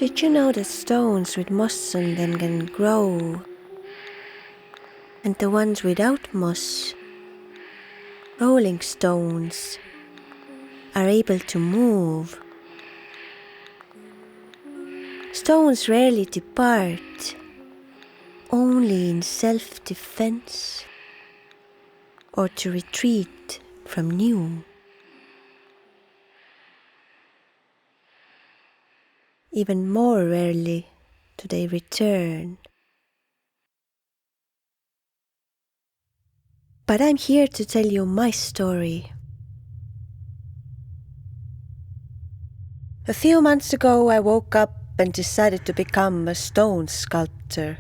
Did you know that stones with moss on them can grow, and the ones without moss, rolling stones, are able to move? Stones rarely depart, only in self-defense or to retreat from new. Even more rarely do they return. But I'm here to tell you my story. A few months ago I woke up and decided to become a stone sculptor.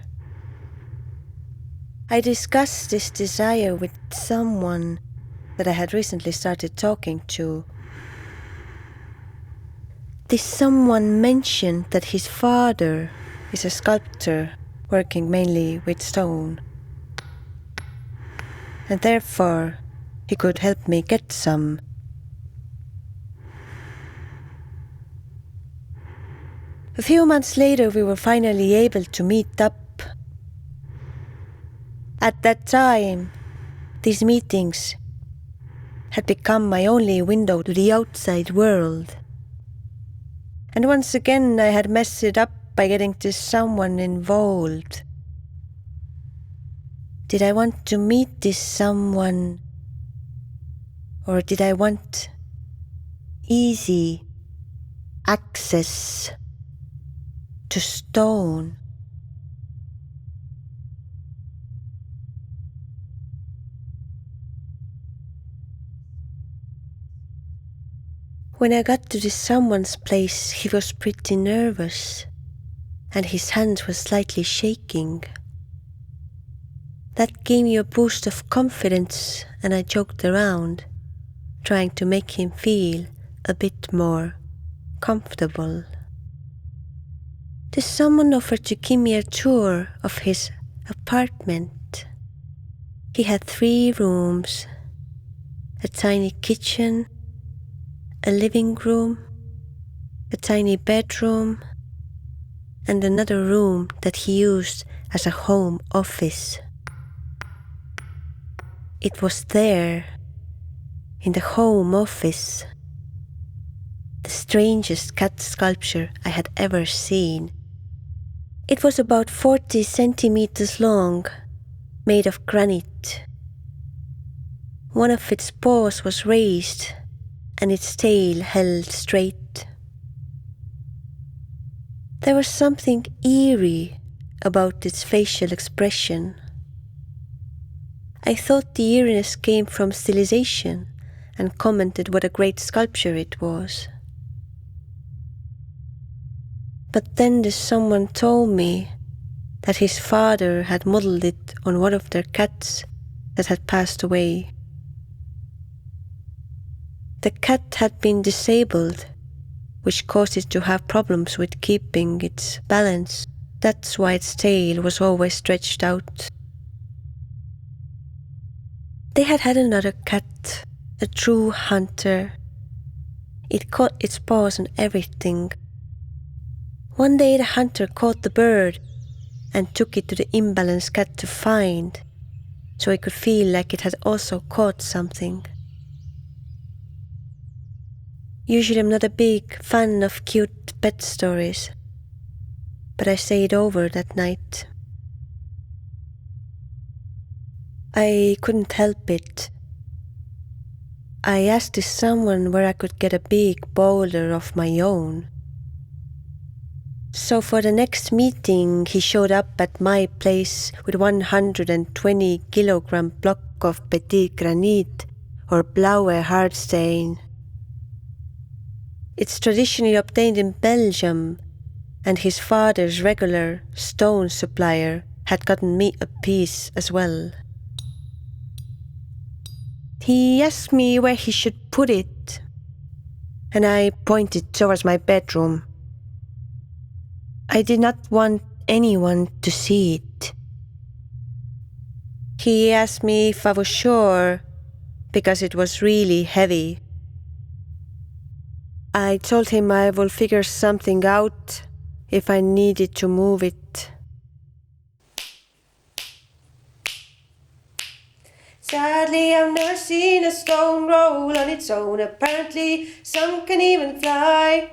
I discussed this desire with someone that I had recently started talking to. This someone mentioned that his father is a sculptor working mainly with stone, and therefore he could help me get some. A few months later we were finally able to meet up. At that time, these meetings had become my only window to the outside world. And once again I had messed it up by getting this someone involved. Did I want to meet this someone, or did I want easy access to stone? When I got to this someone's place, he was pretty nervous, and his hands were slightly shaking. That gave me a boost of confidence, and I joked around, trying to make him feel a bit more comfortable. This someone offered to give me a tour of his apartment. He had 3 rooms, a tiny kitchen, a living room, a tiny bedroom, and another room that he used as a home office. It was there, in the home office, the strangest cat sculpture I had ever seen. It was about 40 centimeters long, made of granite. One of its paws was raised, and its tail held straight. There was something eerie about its facial expression. I thought the eeriness came from stylization and commented what a great sculpture it was. But then this someone told me that his father had modeled it on one of their cats that had passed away. The cat had been disabled, which caused it to have problems with keeping its balance. That's why its tail was always stretched out. They had had another cat, a true hunter. It caught its paws on everything. One day the hunter caught the bird and took it to the imbalanced cat to find, so it could feel like it had also caught something. Usually I'm not a big fan of cute pet stories, but I stayed over that night. I couldn't help it. I asked this someone where I could get a big boulder of my own. So for the next meeting, he showed up at my place with 120 kilogram block of petit granite, or blaue hardsteen. It's traditionally obtained in Belgium, and his father's regular stone supplier had gotten me a piece as well. He asked me where he should put it, and I pointed towards my bedroom. I did not want anyone to see it. He asked me if I was sure, because it was really heavy. I told him I will figure something out if I needed to move it. Sadly, I've never seen a stone roll on its own. Apparently, some can even fly.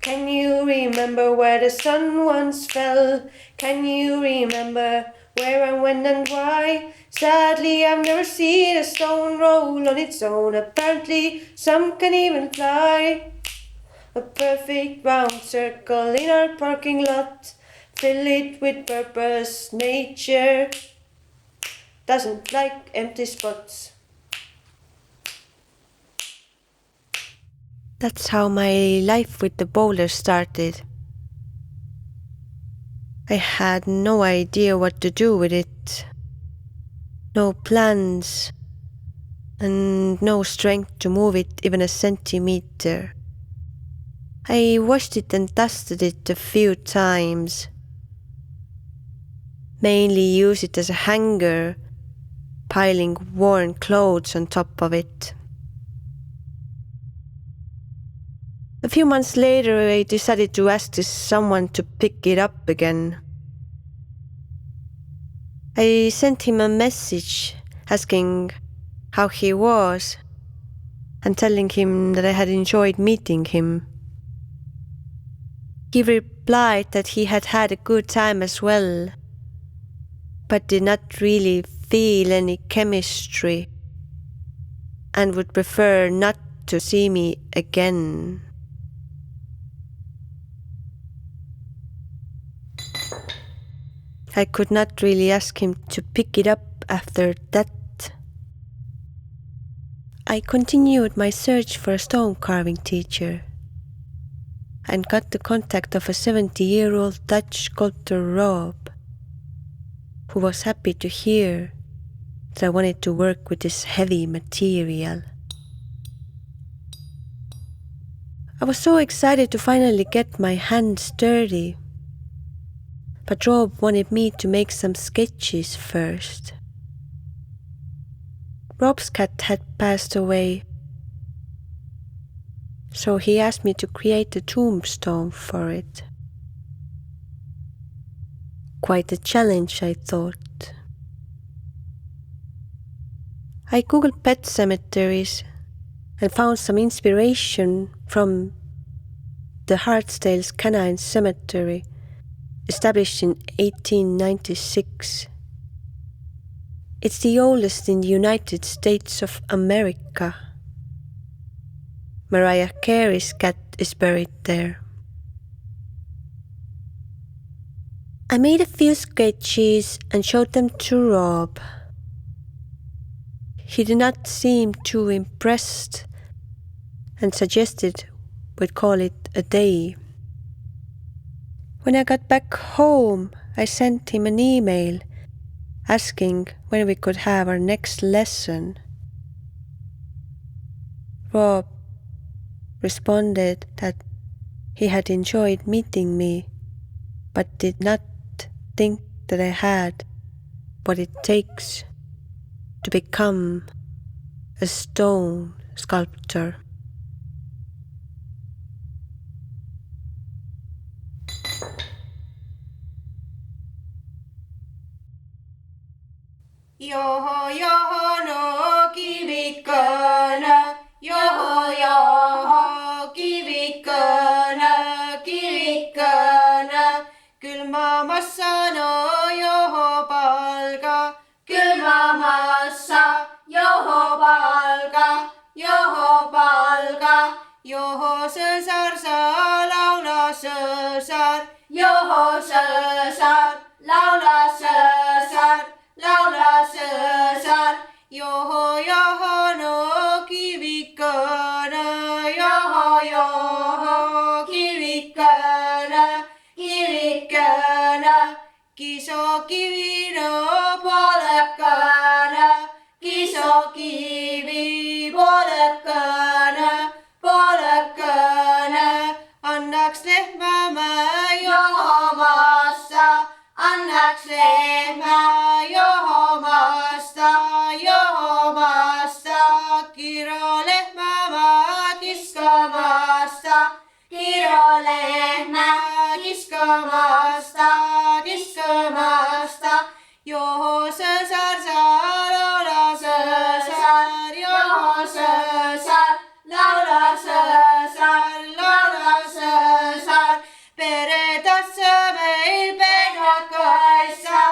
Can you remember where the sun once fell? Can you remember where and when and why? Sadly, I've never seen a stone roll on its own. Apparently, some can even fly. A perfect round circle in our parking lot. Fill it with purpose. Nature doesn't like empty spots. That's how my life with the boulder started. I had no idea what to do with it. No plans and no strength to move it even a centimeter. I washed it and dusted it a few times. Mainly used it as a hanger, piling worn clothes on top of it. A few months later, I decided to ask someone to pick it up again. I sent him a message asking how he was and telling him that I had enjoyed meeting him. He replied that he had had a good time as well, but did not really feel any chemistry and would prefer not to see me again. I could not really ask him to pick it up after that. I continued my search for a stone carving teacher and got the contact of a 70-year-old Dutch sculptor Rob, who was happy to hear that I wanted to work with this heavy material. I was so excited to finally get my hands dirty, but Rob wanted me to make some sketches first. Rob's cat had passed away, so he asked me to create a tombstone for it. Quite a challenge, I thought. I googled pet cemeteries and found some inspiration from the Hartsdale's Canine Cemetery, established in 1896. It's the oldest in the United States of America. Mariah Carey's cat is buried there. I made a few sketches and showed them to Rob. He did not seem too impressed and suggested we'd call it a day. When I got back home, I sent him an email asking when we could have our next lesson. Rob responded that he had enjoyed meeting me, but did not think that I had what it takes to become a stone sculptor. Joho, joho, no kivikkona. Joho, joho, kivikkona, kivikkona. Külmamassa no joho palga. Külmamassa joho palga, joho palga. Joho sõsar sa laula sõsar. Joho sõsar, laula sõsar. Laula sõsar, joho, joho, no kivikkona. Joho, joho, kivikkona, kivikkona. Kisokivi no poolekana. Kisokivi poolekana, poolekana. Annaks lehmämaa johomassa. Annaks lehmää johomasta, johomasta. Kiro lehmää kiskamasta. Kiro lehmää kiskamasta, kiskamasta. Joho sõsar sa laula sõsar, joho sõsar, laula sõsar, laula sõsar. Pere tatsa meil penakaissa,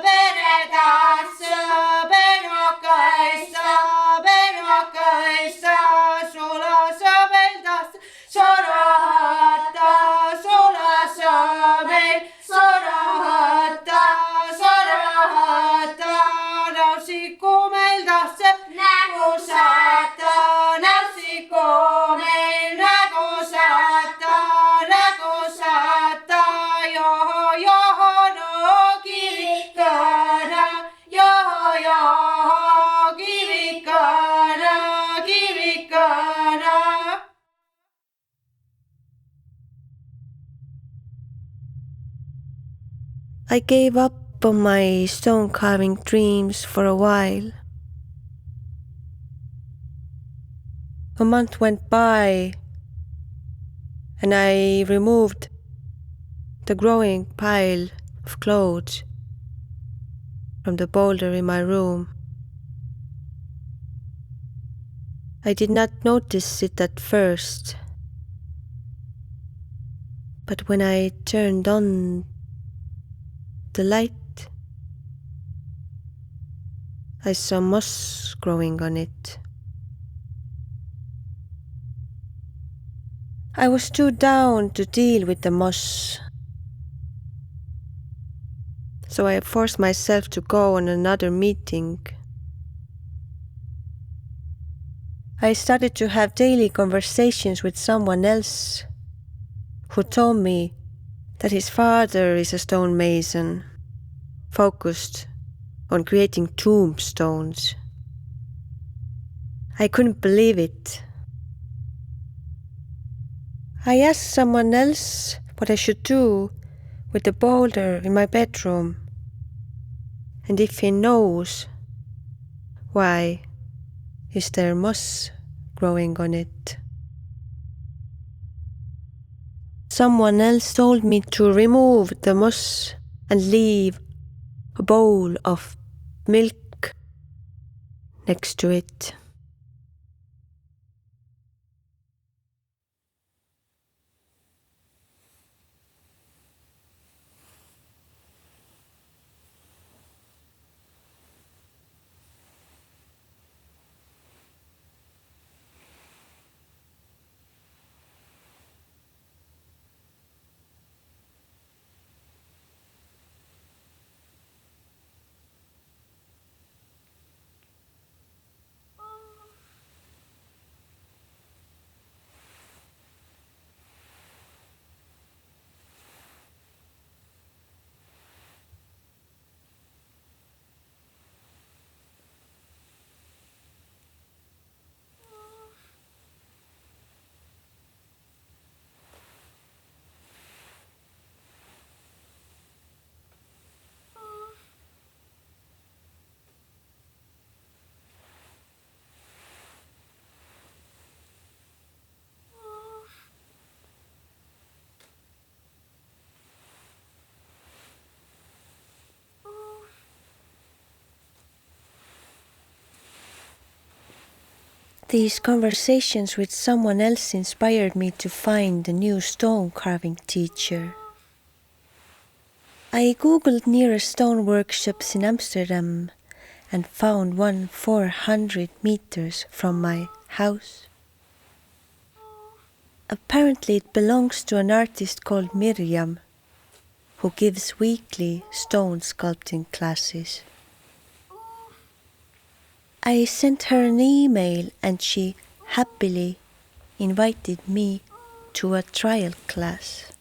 pere tatsa penakaissa, penakaissa. Sulasa meil tatsa sorahata, sulasa meil sorahata, sorahata. Nausiku meil tatsa nägu saata, nausiku meil nägu saata, nägu saata. Joho, joho, no kivikana, joho, joho, kivikana, kivikana. I gave up on my stone carving dreams for a while. A month went by and I removed the growing pile of clothes from the boulder in my room. I did not notice it at first, but when I turned on the light, I saw moss growing on it. I was too down to deal with the moss, so I forced myself to go on another meeting. I started to have daily conversations with someone else who told me that his father is a stonemason, focused on creating tombstones. I couldn't believe it. I asked someone else what I should do with the boulder in my bedroom, and if he knows why is there moss growing on it. Someone else told me to remove the moss and leave a bowl of milk next to it. These conversations with someone else inspired me to find a new stone carving teacher. I googled nearest stone workshops in Amsterdam and found one 400 meters from my house. Apparently it belongs to an artist called Miriam, who gives weekly stone sculpting classes. I sent her an email and she happily invited me to a trial class.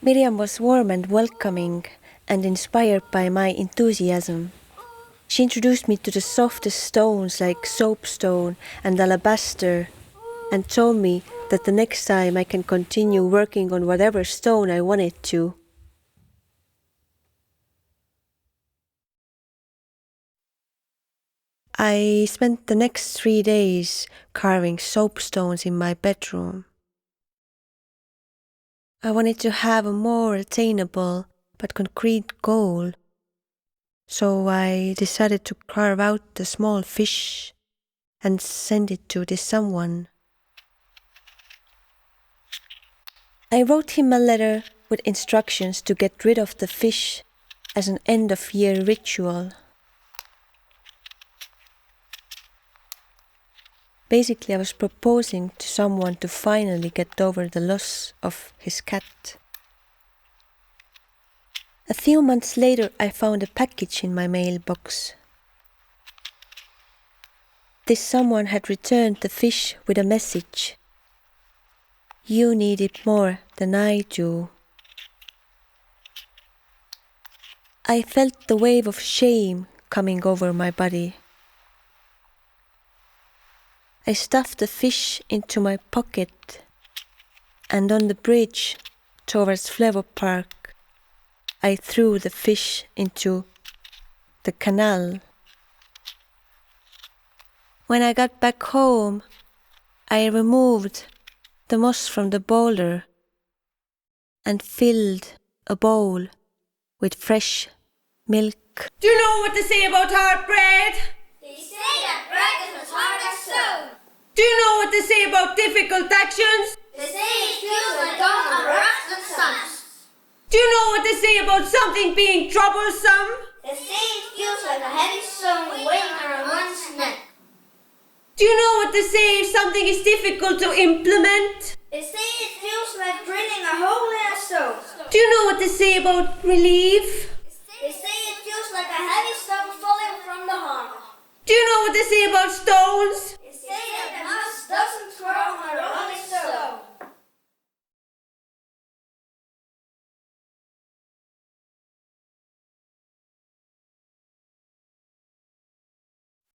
Miriam was warm and welcoming and inspired by my enthusiasm. She introduced me to the softest stones like soapstone and alabaster and told me that the next time I can continue working on whatever stone I wanted to. I spent the next 3 days carving soapstones in my bedroom. I wanted to have a more attainable but concrete goal, so I decided to carve out the small fish and send it to this someone. I wrote him a letter with instructions to get rid of the fish as an end-of-year ritual. Basically, I was proposing to someone to finally get over the loss of his cat. A few months later, I found a package in my mailbox. This someone had returned the fish with a message. You need it more than I do. I felt the wave of shame coming over my body. I stuffed the fish into my pocket, and on the bridge towards Flevo Park, I threw the fish into the canal. When I got back home, I removed the moss from the boulder and filled a bowl with fresh milk. Do you know what they say about hard bread? They say that bread is as hard as stone. Do you know what they say about difficult actions? They say it feels like going on rocks and stumps. Do you know what they say about something being troublesome? They say it feels like a heavy stone weighing around one's neck. Do you know what they say if something is difficult to implement? They say it feels like drilling a hole in a stone. Do you know what they say about relief? They say it feels like a heavy stone falling from the heart. Do you know what they say about stones?